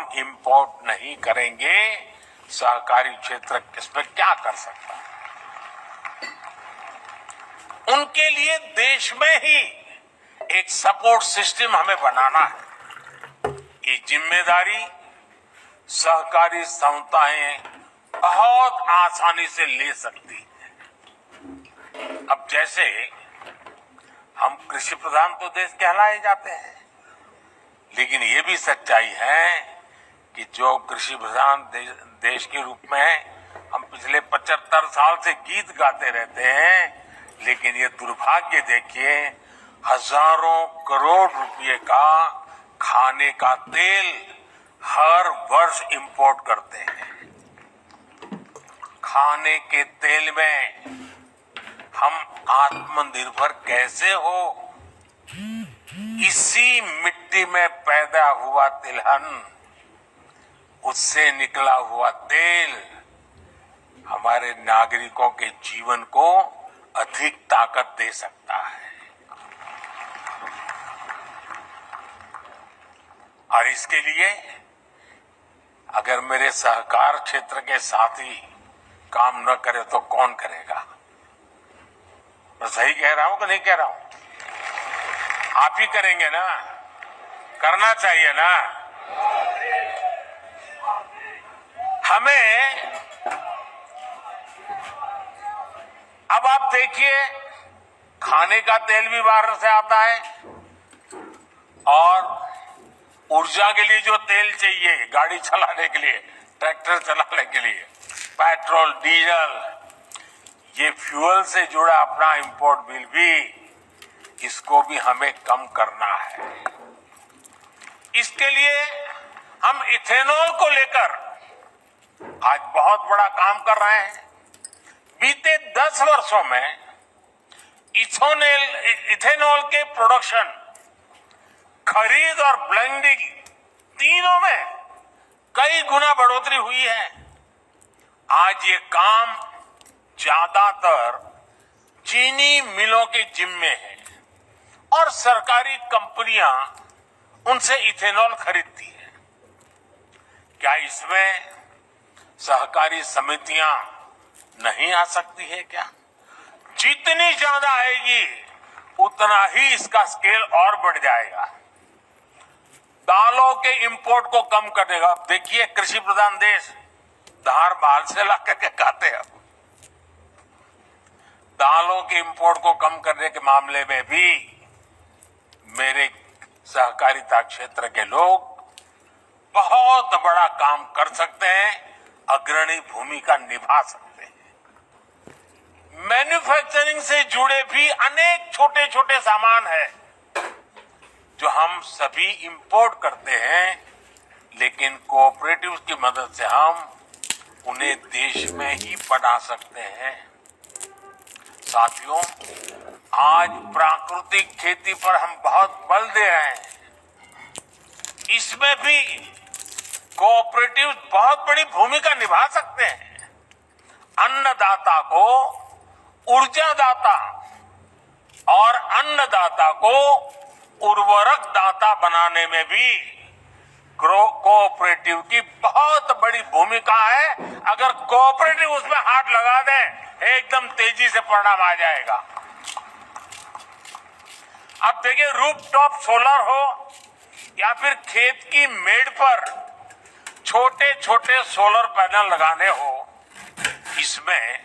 हम इंपोर्ट नहीं करेंगे, सहकारी क्षेत्र इसमें क्या कर सकता है? उनके लिए देश में ही एक सपोर्ट सिस्टम हमें बनाना है। ये जिम्मेदारी सहकारी संस्थाएं बहुत आसानी से ले सकती है। अब जैसे हम कृषि प्रधान तो देश कहलाए जाते हैं, लेकिन ये भी सच्चाई है कि जो कृषि प्रधान देश के रूप में हम पिछले 75 साल से गीत गाते रहते हैं, लेकिन ये दुर्भाग्य देखिए, हजारों करोड़ रुपए का खाने का तेल हर वर्ष इंपोर्ट करते हैं। खाने के तेल में हम आत्मनिर्भर कैसे हो? इसी मिट्टी में पैदा हुआ तिलहन, उससे निकला हुआ तेल हमारे नागरिकों के जीवन को अधिक ताकत दे सकता है। और इसके लिए अगर मेरे सहकार क्षेत्र के साथी काम न करे तो कौन करेगा? मैं सही कह रहा हूं कि नहीं कह रहा हूं? आप ही करेंगे ना? करना चाहिए ना? हमें अब आप देखिए, खाने का तेल भी बाहर से आता है, और ऊर्जा के लिए जो तेल चाहिए गाड़ी चलाने के लिए, ट्रैक्टर चलाने के लिए, पेट्रोल, डीजल, ये फ्यूल से जुड़ा अपना इंपोर्ट बिल भी, इसको भी हमें कम करना है। इसके लिए हम इथेनॉल को लेकर आज बहुत बड़ा काम कर रहे हैं। बीते 10 वर्षों में इथेनॉल के प्रोडक्शन, खरीद और ब्लेंडिंग तीनों में कई गुना बढ़ोतरी हुई है। आज ये काम ज्यादातर चीनी मिलों के जिम्मे है और सरकारी कंपनियां उनसे इथेनॉल खरीदती हैं। क्या इसमें सहकारी समितियां नहीं आ सकती है क्या? जितनी ज्यादा आएगी उतना ही इसका स्केल और बढ़ जाएगा। दालों के इंपोर्ट को कम करने का, देखिए कृषि प्रधान देश, दाल बाहर से ला करके खाते हैं। दालों के इंपोर्ट को कम करने के मामले में भी मेरे सहकारिता क्षेत्र के लोग बहुत बड़ा काम कर सकते हैं, अग्रणी भूमिका निभा सकते हैं। मैन्युफैक्चरिंग से जुड़े भी अनेक छोटे छोटे सामान हैं जो हम सभी इंपोर्ट करते हैं, लेकिन कोऑपरेटिव्स की मदद से हम उन्हें देश में ही बना सकते हैं। साथियों, आज प्राकृतिक खेती पर हम बहुत बल दे रहे हैं। इसमें भी कोऑपरेटिव्स बहुत बड़ी भूमिका निभा सकते हैं। अन्नदाता को ऊर्जादाता और अन्नदाता को उर्वरक दाता बनाने में भी कोऑपरेटिव की बहुत बड़ी भूमिका है। अगर कोऑपरेटिव उसमें हाथ लगा दे, एकदम तेजी से परिणाम आ जाएगा। अब देखिए, रूफटॉप सोलर हो या फिर खेत की मेड़ पर छोटे छोटे सोलर पैनल लगाने हो, इसमें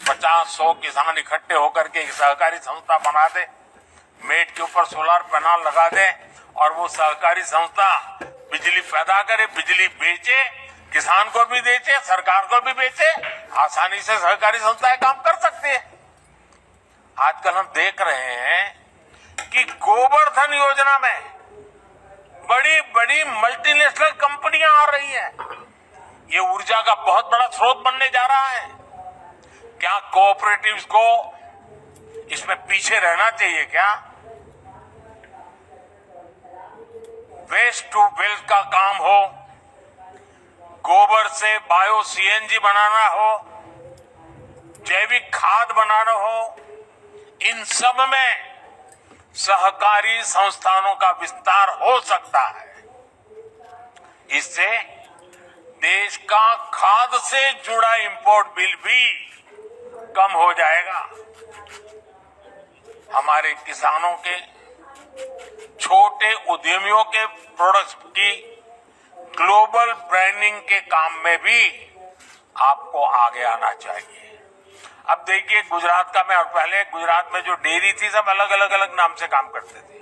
50-100 किसान इकट्ठे होकर के एक सहकारी संस्था बना दे, मेड़ के ऊपर सोलर पैनल लगा दे और वो सहकारी संस्था बिजली पैदा करे, बिजली बेचे, किसान को भी बेचे, सरकार को भी बेचे। आसानी से सहकारी संस्थाएं काम कर सकती है। आजकल हम देख रहे हैं कि गोवर्धन योजना में बड़ी बड़ी मल्टीनेशनल कंपनियां आ रही हैं। ये ऊर्जा का बहुत बड़ा स्रोत बनने जा रहा है। क्या कोऑपरेटिव्स को इसमें पीछे रहना चाहिए क्या? वेस्ट टू वेल्थ का काम हो, गोबर से बायो सीएनजी बनाना हो, जैविक खाद बनाना हो, इन सब में सहकारी संस्थानों का विस्तार हो सकता है। इससे देश का खाद्य से जुड़ा इंपोर्ट बिल भी कम हो जाएगा। हमारे किसानों के, छोटे उद्यमियों के प्रोडक्ट्स की ग्लोबल ब्रांडिंग के काम में भी आपको आगे आना चाहिए। अब देखिए, गुजरात का मैं, और पहले गुजरात में जो डेयरी थी सब अलग नाम से काम करते थे।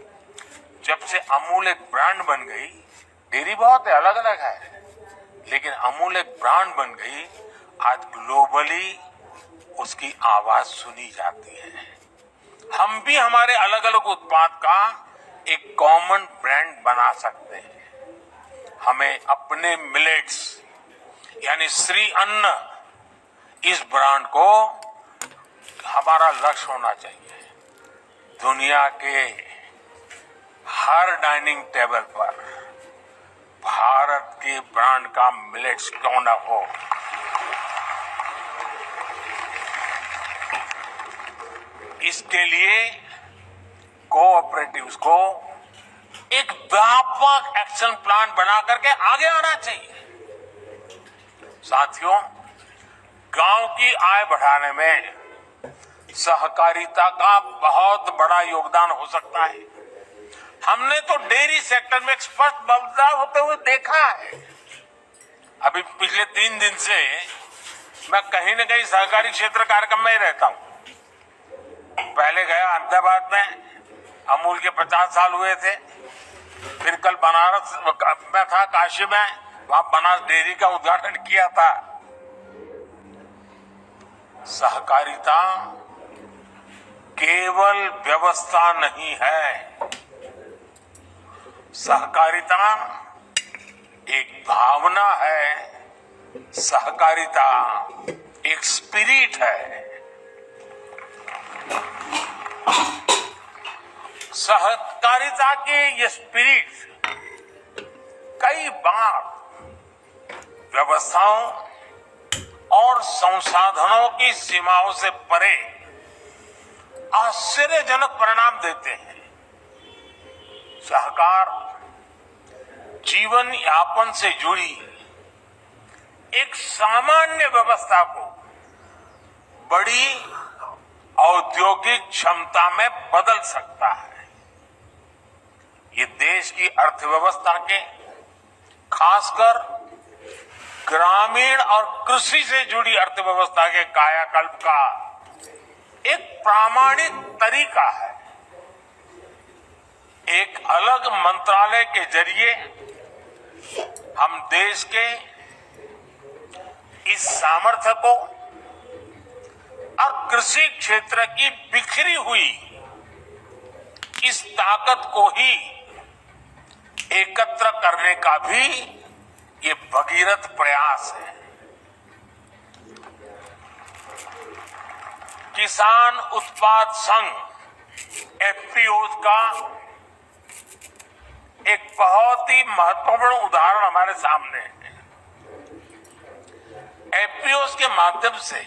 जब से अमूल एक ब्रांड बन गई, डेयरी बहुत है, अलग अलग है, लेकिन अमूल एक ब्रांड बन गई, आज ग्लोबली उसकी आवाज सुनी जाती है। हम भी हमारे अलग अलग उत्पाद का एक कॉमन ब्रांड बना सकते हैं। हमें अपने मिलेट्स यानी श्री अन्न, इस ब्रांड को हमारा लक्ष्य होना चाहिए। दुनिया के हर डाइनिंग टेबल पर भारत के ब्रांड का मिलेट्स क्यों न हो। इसके लिए कोऑपरेटिव्स को एक व्यापक एक्शन प्लान बना करके आगे आना चाहिए। साथियों, गांव की आय बढ़ाने में सहकारिता का बहुत बड़ा योगदान हो सकता है। हमने तो डेयरी सेक्टर में एक स्पष्ट बदलाव होते हुए देखा है। अभी पिछले 3 दिन से मैं कहीं न कहीं सहकारी क्षेत्र कार्यक्रम में ही रहता हूं। पहले गया अहमदाबाद में, अमूल के 50 साल हुए थे। फिर कल बनारस में था, काशी में, वहां बनास डेयरी का उद्घाटन किया था। सहकारिता केवल व्यवस्था नहीं है, सहकारिता एक भावना है, सहकारिता एक स्पिरिट है। सहकारिता के ये स्पिरिट कई बार व्यवस्थाओं और संसाधनों की सीमाओं से परे आश्चर्यजनक परिणाम देते हैं। सहकार जीवन यापन से जुड़ी एक सामान्य व्यवस्था को बड़ी औद्योगिक क्षमता में बदल सकता है। ये देश की अर्थव्यवस्था के, खासकर ग्रामीण और कृषि से जुड़ी अर्थव्यवस्था के कायाकल्प का एक प्रामाणिक तरीका है। एक अलग मंत्रालय के जरिए हम देश के इस सामर्थ्य को और कृषि क्षेत्र की बिखरी हुई इस ताकत को ही एकत्र करने का भी ये भगीरथ प्रयास है। किसान उत्पाद संघ एफपीओज का एक बहुत ही महत्वपूर्ण उदाहरण हमारे सामने है। एफपीओज के माध्यम से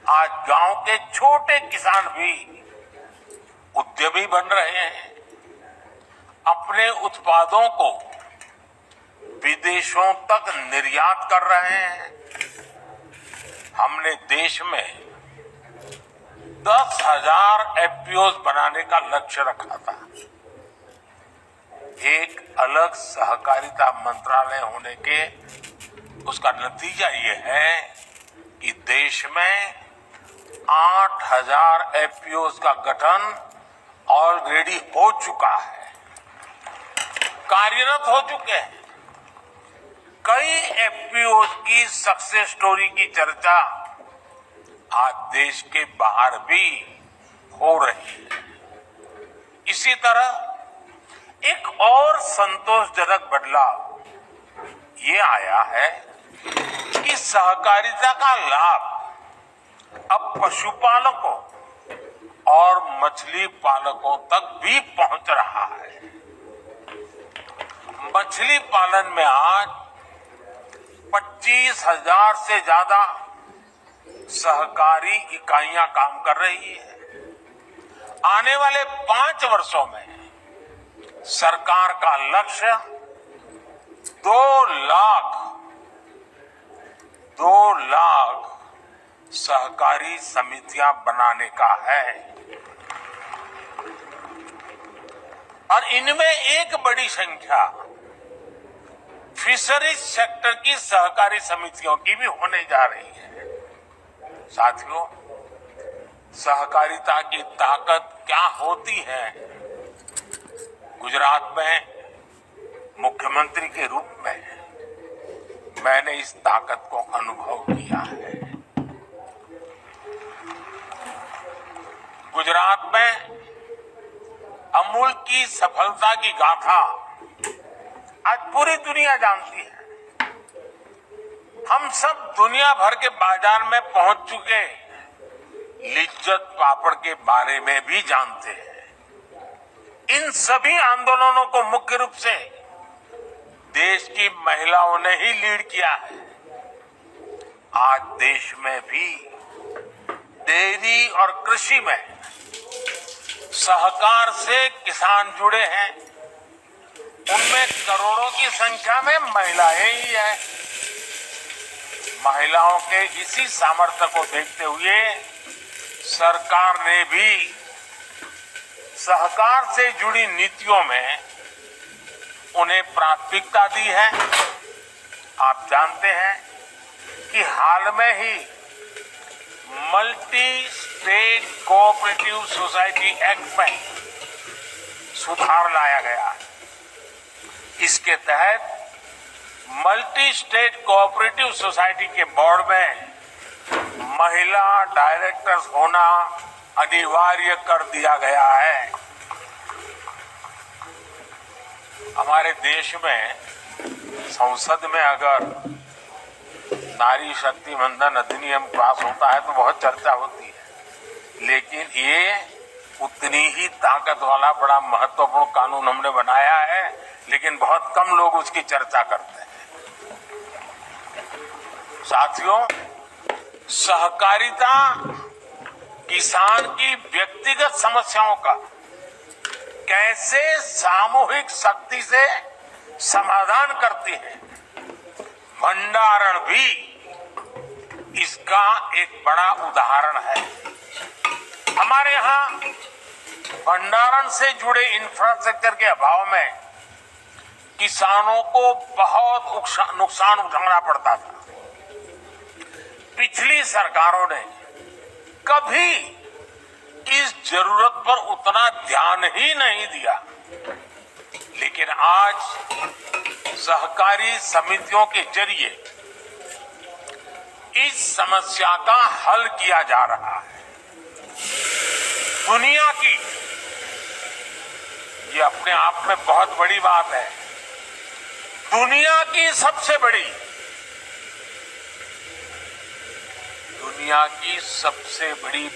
आज गांव के छोटे किसान भी उद्यमी बन रहे हैं, अपने उत्पादों को विदेशों तक निर्यात कर रहे हैं। हमने देश में 10,000 एफपीओज बनाने का लक्ष्य रखा था। एक अलग सहकारिता मंत्रालय होने के उसका नतीजा ये है कि देश में 8,000 एफपीओज का गठन ऑलरेडी हो चुका है, कार्यरत हो चुके हैं। कई एफपीओज की सक्सेस स्टोरी की चर्चा आज देश के बाहर भी हो रही है। इसी तरह एक और संतोषजनक बदलाव ये आया है कि सहकारिता का लाभ अब पशुपालकों और मछली पालकों तक भी पहुंच रहा है। मछली पालन में आज 25,000 से ज्यादा सहकारी इकाइयां काम कर रही है। आने वाले 5 वर्षों में सरकार का लक्ष्य दो लाख सहकारी समितियां बनाने का है और इनमें एक बड़ी संख्या फिशरीज सेक्टर की सहकारी समितियों की भी होने जा रही है। साथियों, सहकारिता की ताकत क्या होती है? गुजरात में मुख्यमंत्री के रूप में मैंने इस ताकत को अनुभव किया है। गुजरात में अमूल की सफलता की गाथा आज पूरी दुनिया जानती है। हम सब दुनिया भर के बाजार में पहुंच चुके लिज्जत पापड़ के बारे में भी जानते हैं। इन सभी आंदोलनों को मुख्य रूप से देश की महिलाओं ने ही लीड किया है। आज देश में भी डेयरी और कृषि में सहकार से किसान जुड़े हैं। उनमें करोड़ों की संख्या में महिलाएं ही हैं। महिलाओं के इसी सामर्थ्य को देखते हुए सरकार ने भी सहकार से जुड़ी नीतियों में उन्हें प्राथमिकता दी है। आप जानते हैं कि हाल में ही multi state cooperative society act में सुधार लाया गया है। इसके तहत मल्टी स्टेट कोऑपरेटिव सोसाइटी के बोर्ड में महिला डायरेक्टर्स होना अनिवार्य कर दिया गया है। हमारे देश में संसद में अगर नारी शक्ति वंदन अधिनियम पास होता है तो बहुत चर्चा होती है, लेकिन ये उतनी ही ताकत वाला बड़ा महत्वपूर्ण कानून हमने बनाया है, लेकिन बहुत कम लोग उसकी चर्चा करते हैं। साथियों, सहकारिता किसान की व्यक्तिगत समस्याओं का कैसे सामूहिक शक्ति से समाधान करती है, भंडारण भी इसका एक बड़ा उदाहरण है। हमारे यहाँ भंडारण से जुड़े इंफ्रास्ट्रक्चर के अभाव में किसानों को बहुत नुकसान उठाना पड़ता था। पिछली सरकारों ने कभी इस जरूरत पर उतना ध्यान ही नहीं दिया, लेकिन आज सहकारी समितियों के जरिए इस समस्या का हल किया जा रहा है। दुनिया की, ये अपने आप में बहुत बड़ी बात है, दुनिया की सबसे बड़ी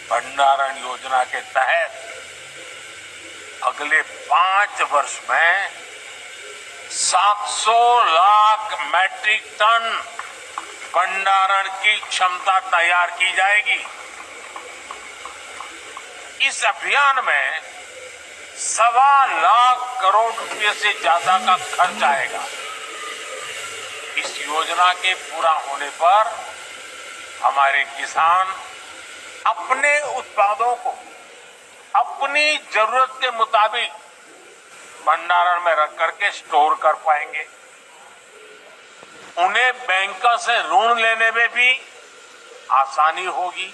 भंडारण योजना के तहत अगले 5 वर्ष में 700 लाख मैट्रिक टन भंडारण की क्षमता तैयार की जाएगी। इस अभियान में 1.25 लाख करोड़ रुपए से ज्यादा का खर्च आएगा। इस योजना के पूरा होने पर हमारे किसान अपने उत्पादों को अपनी जरूरत के मुताबिक भंडारण में रख करके स्टोर कर पाएंगे। उन्हें बैंकों से ऋण लेने में भी आसानी होगी।